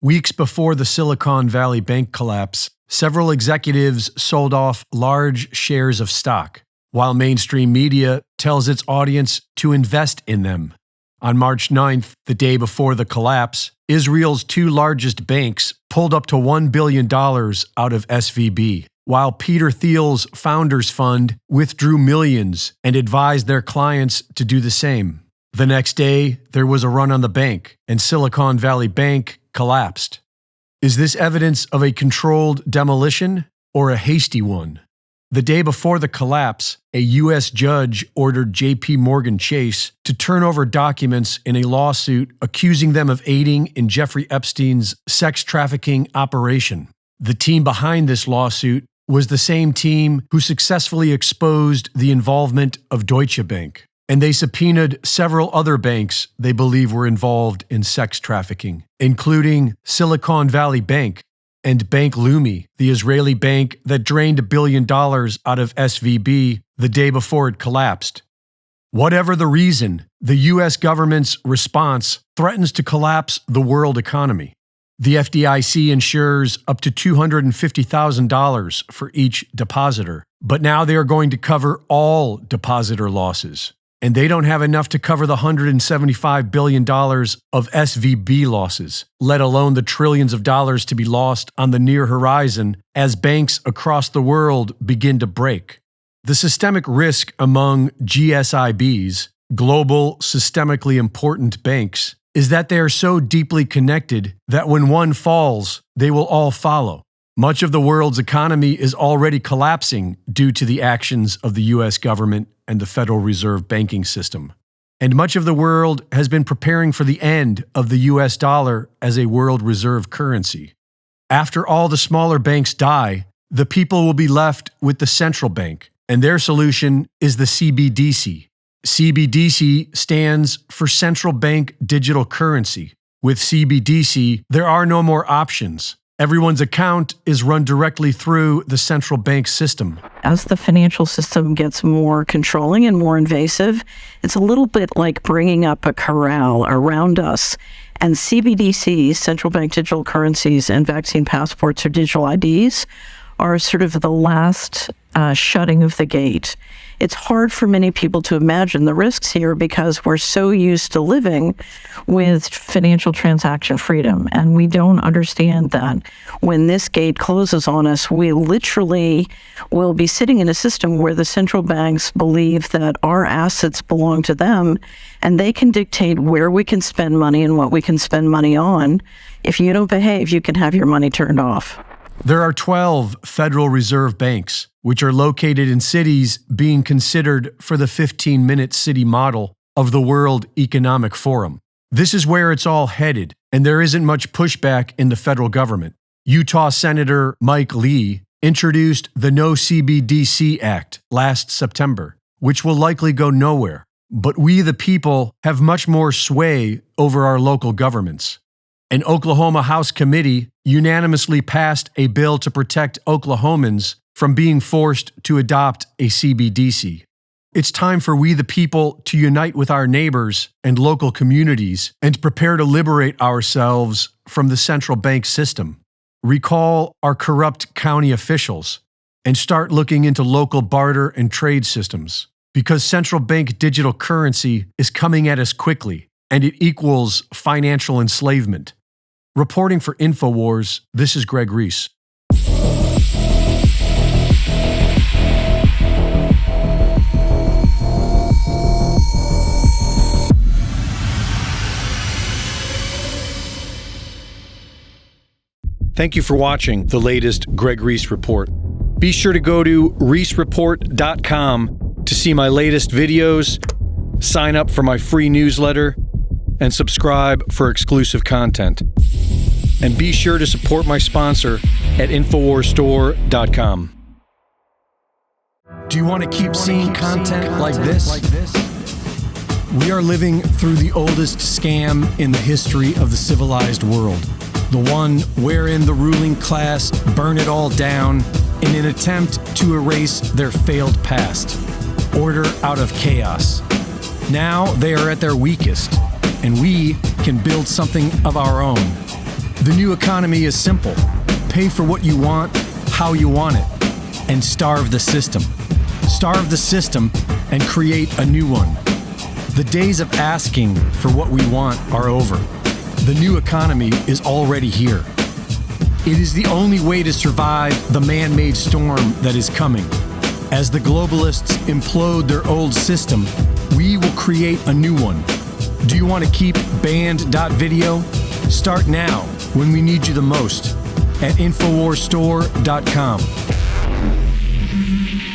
Weeks before the Silicon Valley Bank collapse, several executives sold off large shares of stock, while mainstream media tells its audience to invest in them. On March 9th, the day before the collapse, Israel's two largest banks pulled up to $1 billion out of SVB, while Peter Thiel's Founders Fund withdrew millions and advised their clients to do the same. The next day, there was a run on the bank, and Silicon Valley Bank collapsed. Is this evidence of a controlled demolition or a hasty one? The day before the collapse, a U.S. judge ordered J.P. Morgan Chase to turn over documents in a lawsuit accusing them of aiding in Jeffrey Epstein's sex trafficking operation. The team behind this lawsuit was the same team who successfully exposed the involvement of Deutsche Bank, and they subpoenaed several other banks they believe were involved in sex trafficking, including Silicon Valley Bank and Bank Leumi, the Israeli bank that drained $1 billion out of SVB the day before it collapsed. Whatever the reason, the U.S. government's response threatens to collapse the world economy. The FDIC insures up to $250,000 for each depositor, but now they are going to cover all depositor losses. And they don't have enough to cover the $175 billion of SVB losses, let alone the trillions of dollars to be lost on the near horizon as banks across the world begin to break. The systemic risk among GSIBs, global systemically important banks, is that they are so deeply connected that when one falls, they will all follow. Much of the world's economy is already collapsing due to the actions of the U.S. government and the Federal Reserve banking system. And much of the world has been preparing for the end of the U.S. dollar as a world reserve currency. After all the smaller banks die, the people will be left with the central bank, and their solution is the CBDC. CBDC stands for Central Bank Digital Currency. With CBDC, there are no more options. Everyone's account is run directly through the central bank system. As the financial system gets more controlling and more invasive, it's a little bit like bringing up a corral around us. And CBDCs, central bank digital currencies, and vaccine passports or digital IDs are sort of the last shutting of the gate. It's hard for many people to imagine the risks here because we're so used to living with financial transaction freedom, and we don't understand that when this gate closes on us, we literally will be sitting in a system where the central banks believe that our assets belong to them, and they can dictate where we can spend money and what we can spend money on. If you don't behave, you can have your money turned off. There are 12 Federal Reserve banks, which are located in cities being considered for the 15-minute city model of the World Economic Forum. This is where it's all headed, and there isn't much pushback in the federal government. Utah Senator Mike Lee introduced the No CBDC Act last September, which will likely go nowhere. But we, the people, have much more sway over our local governments. An Oklahoma House committee unanimously passed a bill to protect Oklahomans from being forced to adopt a CBDC. It's time for we the people to unite with our neighbors and local communities and prepare to liberate ourselves from the central bank system. Recall our corrupt county officials and start looking into local barter and trade systems, because central bank digital currency is coming at us quickly and it equals financial enslavement. Reporting for InfoWars, this is Greg Reese. Thank you for watching the latest Greg Reese Report. Be sure to go to reesereport.com to see my latest videos, sign up for my free newsletter, and subscribe for exclusive content. And be sure to support my sponsor at InfoWarsStore.com. Do you want to keep seeing content like this? We are living through the oldest scam in the history of the civilized world. The one wherein the ruling class burn it all down in an attempt to erase their failed past. Order out of chaos. Now they are at their weakest, and we can build something of our own. The new economy is simple. Pay for what you want, how you want it, and starve the system. Starve the system and create a new one. The days of asking for what we want are over. The new economy is already here. It is the only way to survive the man-made storm that is coming. As the globalists implode their old system, we will create a new one. Do you want to keep banned.video? Start now when we need you the most at InfoWarsStore.com.